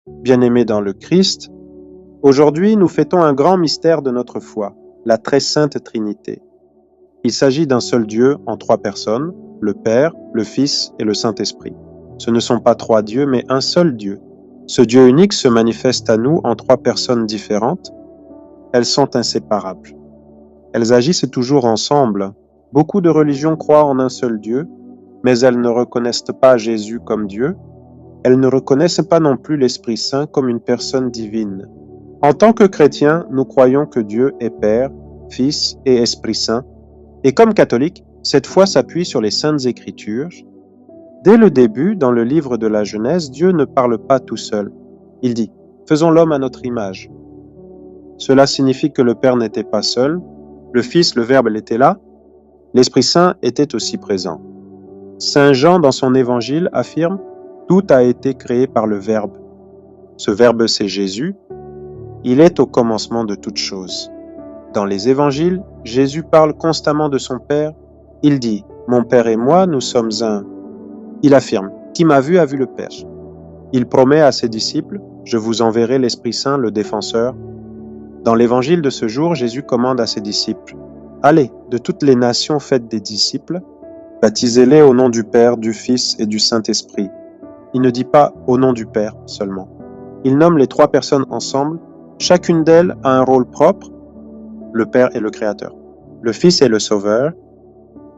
Bien-aimés dans le Christ, aujourd'hui nous fêtons un grand mystère de notre foi, la très sainte Trinité. Il s'agit d'un seul Dieu en trois personnes, le Père, le Fils et le Saint-Esprit. Ce ne sont pas trois dieux, mais un seul Dieu. Ce Dieu unique se manifeste à nous en trois personnes différentes. Elles sont inséparables. Elles agissent toujours ensemble. Beaucoup de religions croient en un seul Dieu, mais elles ne reconnaissent pas Jésus comme Dieu. Elles ne reconnaissent pas non plus l'Esprit Saint comme une personne divine. En tant que chrétiens, nous croyons que Dieu est Père, Fils et Esprit Saint. Et comme catholiques, cette foi s'appuie sur les Saintes Écritures. Dès le début, dans le livre de la Genèse, Dieu ne parle pas tout seul. Il dit « Faisons l'homme à notre image ». Cela signifie que le Père n'était pas seul, le Fils, le Verbe, était là, l'Esprit Saint était aussi présent. Saint Jean, dans son évangile, affirme « Tout a été créé par le Verbe ». Ce Verbe, c'est Jésus. Il est au commencement de toutes choses. Dans les évangiles, Jésus parle constamment de son Père. Il dit « Mon Père et moi, nous sommes un ». Il affirme « Qui m'a vu a vu le Père ». Il promet à ses disciples « Je vous enverrai l'Esprit Saint, le défenseur ». Dans l'évangile de ce jour, Jésus commande à ses disciples « Allez, de toutes les nations faites des disciples, baptisez-les au nom du Père, du Fils et du Saint-Esprit ». Il ne dit pas « au nom du Père » seulement. Il nomme les trois personnes ensemble. Chacune d'elles a un rôle propre. Le Père est le Créateur. Le Fils est le Sauveur.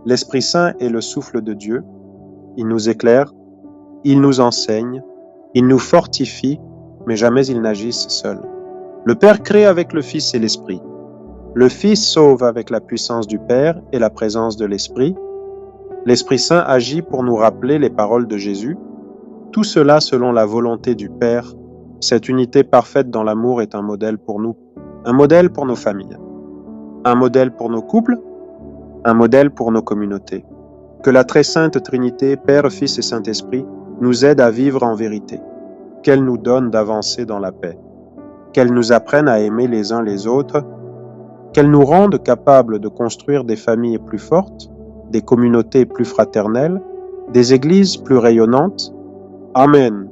L'Esprit Saint est le souffle de Dieu. Il nous éclaire. Il nous enseigne. Il nous fortifie, mais jamais ils n'agissent seuls. Le Père crée avec le Fils et l'Esprit. Le Fils sauve avec la puissance du Père et la présence de l'Esprit. L'Esprit Saint agit pour nous rappeler les paroles de Jésus. Tout cela selon la volonté du Père. Cette unité parfaite dans l'amour est un modèle pour nous, un modèle pour nos familles, un modèle pour nos couples, un modèle pour nos communautés. Que la très sainte Trinité, Père, Fils et Saint-Esprit, nous aide à vivre en vérité, qu'elle nous donne d'avancer dans la paix, qu'elle nous apprenne à aimer les uns les autres, qu'elle nous rende capables de construire des familles plus fortes, des communautés plus fraternelles, des églises plus rayonnantes. Amen.